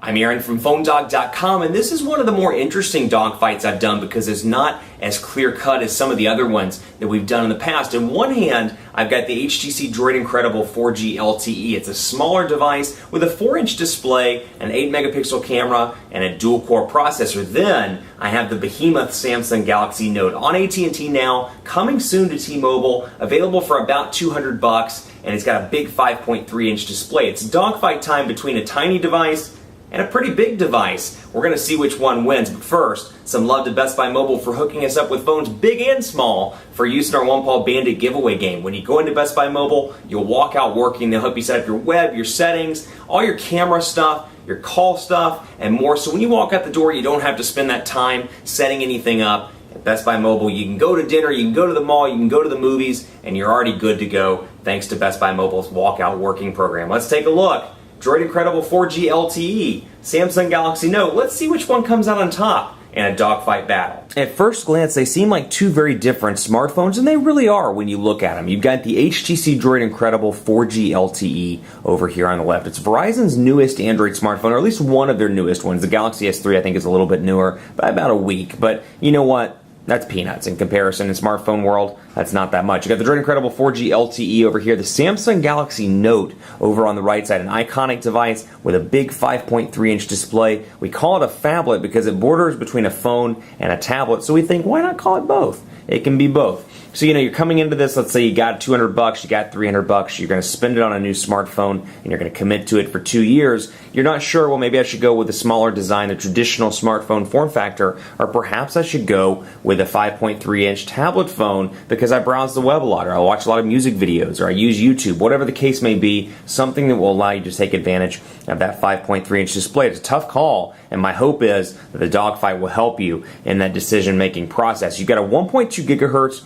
I'm Aaron from PhoneDog.com, and this is one of the more interesting dogfights I've done because it's not as clear-cut as some of the other ones that we've done in the past. In one hand, I've got the HTC DROID Incredible 4G LTE. It's a smaller device with a 4-inch display, an 8-megapixel camera, and a dual-core processor. Then, I have the behemoth Samsung Galaxy Note on AT&T now, coming soon to T-Mobile, available for about $200, and it's got a big 5.3-inch display. It's dogfight time between a tiny device and a pretty big device. We're going to see which one wins, but first, some love to Best Buy Mobile for hooking us up with phones big and small for use in our One Paw Bandit giveaway game. When you go into Best Buy Mobile, you'll walk out working. They'll help you set up your web, your settings, all your camera stuff, your call stuff, and more. So when you walk out the door, you don't have to spend that time setting anything up. At Best Buy Mobile, you can go to dinner, you can go to the mall, you can go to the movies, and you're already good to go thanks to Best Buy Mobile's walkout working program. Let's take a look. DROID Incredible 4G LTE, Samsung Galaxy Note. Let's see which one comes out on top in a dogfight battle. At first glance, they seem like two very different smartphones, and they really are when you look at them. You've got the HTC DROID Incredible 4G LTE over here on the left. It's Verizon's newest Android smartphone, or at least one of their newest ones. The Galaxy S3, I think, is a little bit newer, by about a week. But you know what? That's peanuts in comparison. In smartphone world, that's not that much. You got the DROID Incredible 4G LTE over here, the Samsung Galaxy Note over on the right side, an iconic device with a big 5.3-inch display. We call it a phablet because it borders between a phone and a tablet, so we think, why not call it both? It can be both. So, you know, you're coming into this, let's say you got $200, you got $300, you're going to spend it on a new smartphone, and you're going to commit to it for 2 years. You're not sure, well, maybe I should go with a smaller design, the traditional smartphone form factor, or perhaps I should go with a 5.3-inch tablet phone because I browse the web a lot, or I watch a lot of music videos, or I use YouTube, whatever the case may be, something that will allow you to take advantage of that 5.3-inch display. It's a tough call, and my hope is that the dogfight will help you in that decision-making process. You've got a 1.2 gigahertz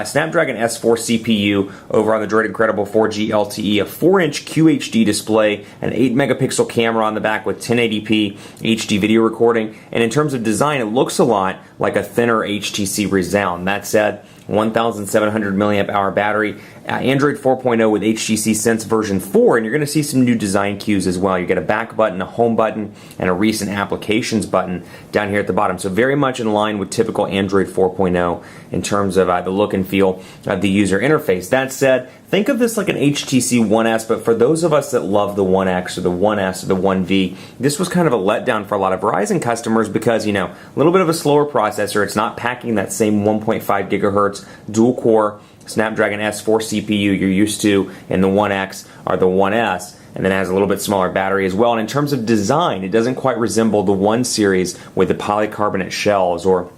Snapdragon S4 CPU over on the DROID Incredible 4G LTE, a 4-inch QHD display, an 8-megapixel camera on the back with 1080p HD video recording, and in terms of design, it looks a lot like a thinner HTC Resound. That said, 1,700 milliamp hour battery, Android 4.0 with HTC Sense version 4, and you're going to see some new design cues as well. You get a back button, a home button, and a recent applications button down here at the bottom. So very much in line with typical Android 4.0 in terms of the look and feel of the user interface. That said, think of this like an HTC One S, but for those of us that love the One X or the One S or the One V, this was kind of a letdown for a lot of Verizon customers because, you know, a little bit of a slower processor. It's not packing that same 1.5 gigahertz dual-core Snapdragon S4 CPU you're used to in the One X or the One S, and then it has a little bit smaller battery as well. And in terms of design, it doesn't quite resemble the One series with the polycarbonate shells or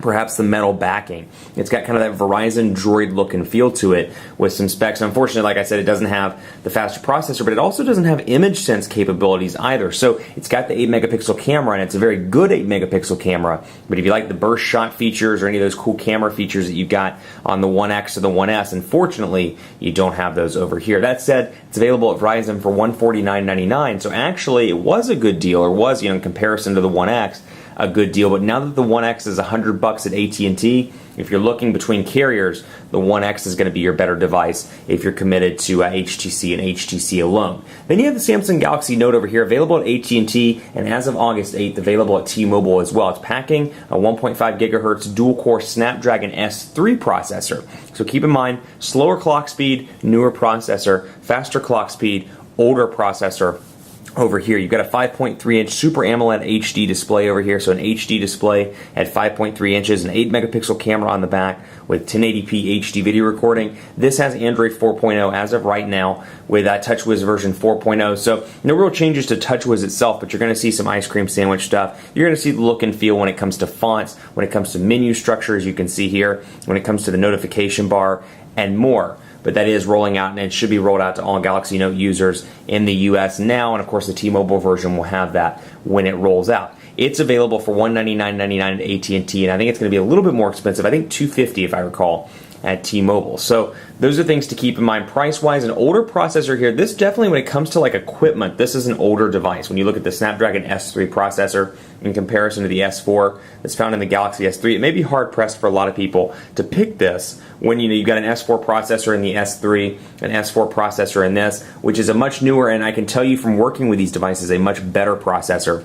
perhaps the metal backing. It's got kind of that Verizon Droid look and feel to it with some specs. Unfortunately, like I said, it doesn't have the faster processor, but it also doesn't have image sense capabilities either. So it's got the 8-megapixel camera, and it's a very good 8-megapixel camera. But if you like the burst shot features or any of those cool camera features that you've got on the One X or the One S, unfortunately, you don't have those over here. That said, it's available at Verizon for $149.99. So actually, it was a good deal, or was, you know, in comparison to the One X, a good deal. But now that the One X is $100 at AT&T, if you're looking between carriers, the One X is going to be your better device if you're committed to HTC and HTC alone. Then you have the Samsung Galaxy Note over here, available at AT&T, and as of August 8th, available at T-Mobile as well. It's packing a 1.5 gigahertz dual-core Snapdragon S3 processor. So keep in mind, slower clock speed, newer processor, faster clock speed, older processor. Over here, you've got a 5.3-inch Super AMOLED HD display over here, so an HD display at 5.3 inches, an 8-megapixel camera on the back with 1080p HD video recording. This has Android 4.0 as of right now with TouchWiz version 4.0, so no real changes to TouchWiz itself, but you're going to see some ice cream sandwich stuff. You're going to see the look and feel when it comes to fonts, when it comes to menu structure, as you can see here, when it comes to the notification bar, and more. But that is rolling out, and it should be rolled out to all Galaxy Note users in the US now, and of course the T-Mobile version will have that when it rolls out. It's available for $199.99 at AT&T, and I think it's going to be a little bit more expensive. I think $250 if I recall, at T-Mobile. So those are things to keep in mind. Price-wise, an older processor here. This definitely, when it comes to like equipment, this is an older device. When you look at the Snapdragon S3 processor in comparison to the S4 that's found in the Galaxy S3, it may be hard-pressed for a lot of people to pick this when you've got an S4 processor in the S3, an S4 processor in this, which is a much newer, and I can tell you from working with these devices, a much better processor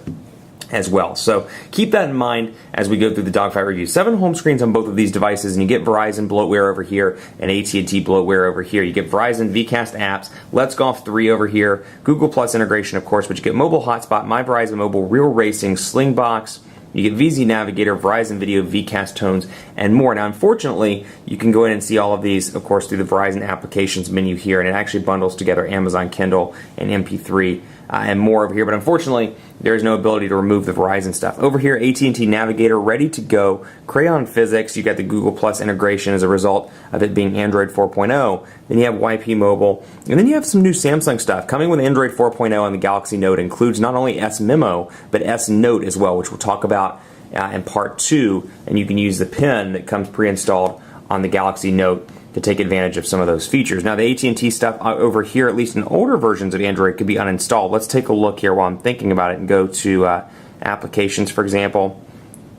as well. So keep that in mind as we go through the Dogfight review. 7 home screens on both of these devices, and you get Verizon bloatware over here and AT&T bloatware over here. You get Verizon VCast apps, Let's Golf 3 over here, Google Plus integration, of course, but you get mobile hotspot, My Verizon Mobile, Real Racing, Slingbox. You get VZ Navigator, Verizon Video, VCast tones, and more. Now, unfortunately, you can go in and see all of these, of course, through the Verizon Applications menu here, and it actually bundles together Amazon Kindle and MP3 and more over here. But unfortunately, there is no ability to remove the Verizon stuff. Over here, AT&T Navigator, ready to go. Crayon Physics, you got the Google Plus integration as a result of it being Android 4.0. Then you have YP Mobile, and then you have some new Samsung stuff. Coming with Android 4.0 on the Galaxy Note includes not only S Memo, but S Note as well, which we'll talk about in part 2, and you can use the pen that comes pre-installed on the Galaxy Note to take advantage of some of those features. Now, the AT&T stuff over here, at least in older versions of Android, could be uninstalled. Let's take a look here while I'm thinking about it and go to Applications, for example,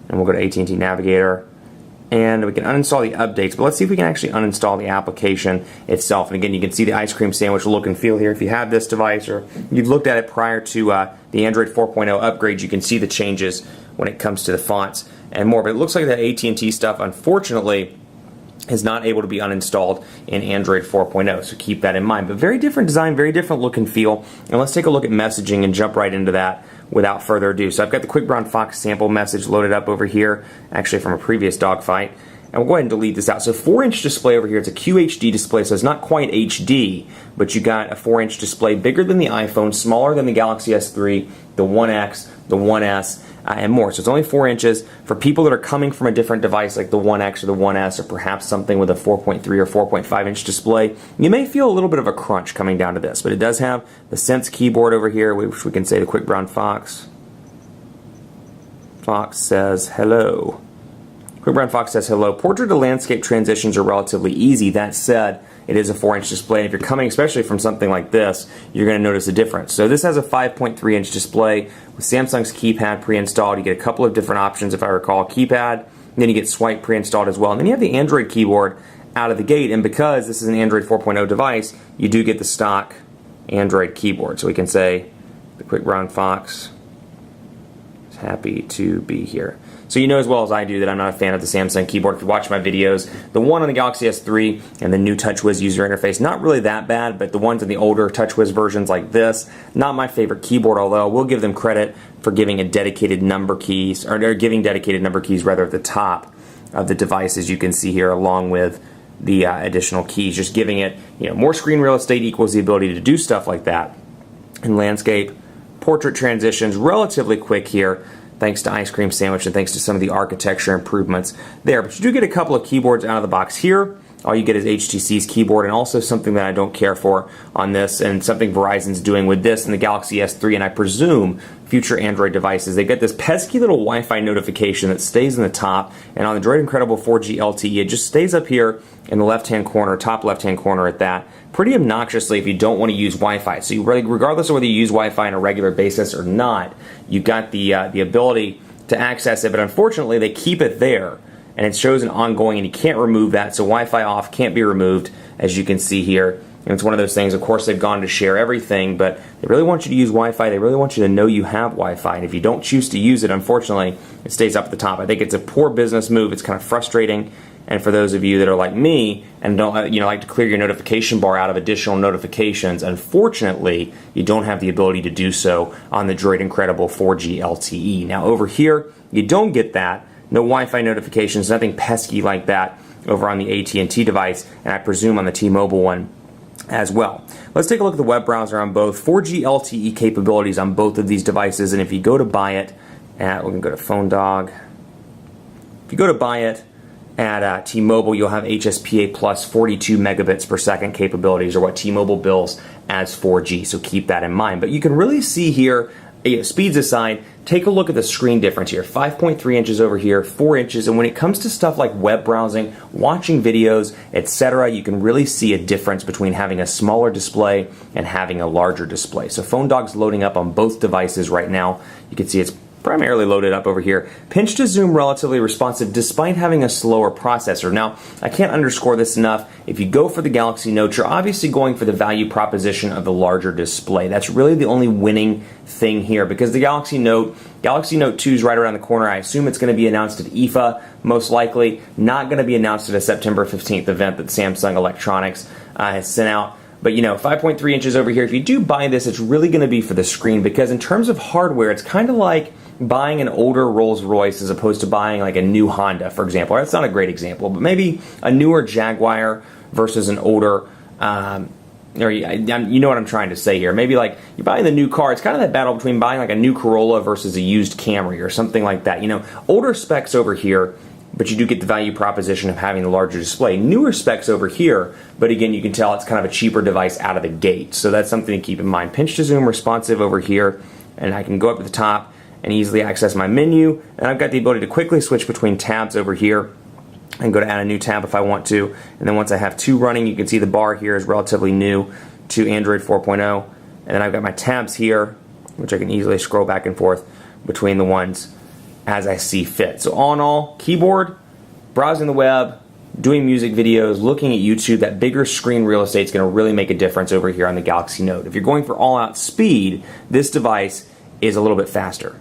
and we'll go to AT&T Navigator, and we can uninstall the updates, but let's see if we can actually uninstall the application itself. And again, you can see the ice cream sandwich look and feel here. If you have this device or you've looked at it prior to the Android 4.0 upgrade, you can see the changes when it comes to the fonts and more. But it looks like the AT&T stuff, unfortunately, is not able to be uninstalled in Android 4.0, so keep that in mind. But very different design, very different look and feel. And let's take a look at messaging and jump right into that without further ado. So I've got the Quick Brown Fox sample message loaded up over here, actually from a previous Dogfight. And we'll go ahead and delete this out. So 4-inch display over here. It's a QHD display, so it's not quite HD, but you got a 4-inch display, bigger than the iPhone, smaller than the Galaxy S3, the 1X, the 1S, and more. So it's only 4 inches. For people that are coming from a different device like the 1X or the 1S, or perhaps something with a 4.3 or 4.5 inch display, you may feel a little bit of a crunch coming down to this, but it does have the Sense keyboard over here, which we can say the Quick Brown Fox. Fox says hello. Quick Brown Fox says hello. Portrait to landscape transitions are relatively easy. That said, it is a 4-inch display. If you're coming especially from something like this, you're going to notice a difference. So this has a 5.3-inch display with Samsung's keypad pre-installed. You get a couple of different options, if I recall. Keypad, then you get swipe pre-installed as well. And then you have the Android keyboard out of the gate. And because this is an Android 4.0 device, you do get the stock Android keyboard. So we can say the Quick Brown Fox is happy to be here. So you know as well as I do that I'm not a fan of the Samsung keyboard. If you watch my videos, the one on the Galaxy S3 and the new TouchWiz user interface, not really that bad, but the ones in the older TouchWiz versions like this, not my favorite keyboard, although I will give them credit for giving a dedicated number keys, or giving dedicated number keys rather at the top of the device, as you can see here, along with the additional keys. Just giving it, more screen real estate equals the ability to do stuff like that. And landscape, portrait transitions, relatively quick here, thanks to Ice Cream Sandwich and thanks to some of the architecture improvements there. But you do get a couple of keyboards out of the box here. All you get is HTC's keyboard, and also something that I don't care for on this, and something Verizon's doing with this and the Galaxy S3, and I presume future Android devices. They get this pesky little Wi-Fi notification that stays in the top, and on the Droid Incredible 4G LTE, it just stays up here in the left-hand corner, top left-hand corner at that, pretty obnoxiously if you don't want to use Wi-Fi. So regardless of whether you use Wi-Fi on a regular basis or not, you got the ability to access it, but unfortunately they keep it there, and it shows an ongoing, and you can't remove that, so Wi-Fi off can't be removed, as you can see here. And it's one of those things, of course, they've gone to share everything, but they really want you to use Wi-Fi. They really want you to know you have Wi-Fi, and if you don't choose to use it, unfortunately, it stays up at the top. I think it's a poor business move. It's kind of frustrating, and for those of you that are like me and don't like to clear your notification bar out of additional notifications, unfortunately, you don't have the ability to do so on the Droid Incredible 4G LTE. Now, over here, you don't get that. No Wi-Fi notifications, nothing pesky like that over on the AT&T device, and I presume on the T-Mobile one as well. Let's take a look at the web browser on both. 4G LTE capabilities on both of these devices, and if you go to buy it at, we're going to go to Phone Dog. If you go to buy it at T-Mobile, you'll have HSPA plus 42 megabits per second capabilities, or what T-Mobile bills as 4G, so keep that in mind. But you can really see here speeds aside, take a look at the screen difference here. 5.3 inches over here, 4 inches, and when it comes to stuff like web browsing, watching videos, etc., you can really see a difference between having a smaller display and having a larger display. So Phone Dog's loading up on both devices right now. You can see it's primarily loaded up over here. Pinch to zoom relatively responsive despite having a slower processor. Now, I can't underscore this enough. If you go for the Galaxy Note, you're obviously going for the value proposition of the larger display. That's really the only winning thing here, because the Galaxy Note 2 is right around the corner. I assume it's going to be announced at IFA, most likely. Not going to be announced at a September 15th event that Samsung Electronics has sent out. But 5.3 inches over here, if you do buy this, it's really going to be for the screen, because in terms of hardware, it's kind of like buying an older Rolls-Royce as opposed to buying like a new Honda, for example. That's not a great example, but maybe a newer Jaguar versus an older, or you know what I'm trying to say here. Maybe like you're buying the new car. It's kind of that battle between buying like a new Corolla versus a used Camry or something like that. Older specs over here, but you do get the value proposition of having the larger display. Newer specs over here, but again, you can tell it's kind of a cheaper device out of the gate. So that's something to keep in mind. Pinch to zoom responsive over here, and I can go up to the top and easily access my menu. And I've got the ability to quickly switch between tabs over here and go to add a new tab if I want to. And then once I have 2 running, you can see the bar here is relatively new to Android 4.0. And then I've got my tabs here, which I can easily scroll back and forth between the ones as I see fit. So all in all, keyboard, browsing the web, doing music videos, looking at YouTube, that bigger screen real estate is going to really make a difference over here on the Galaxy Note. If you're going for all-out speed, this device is a little bit faster.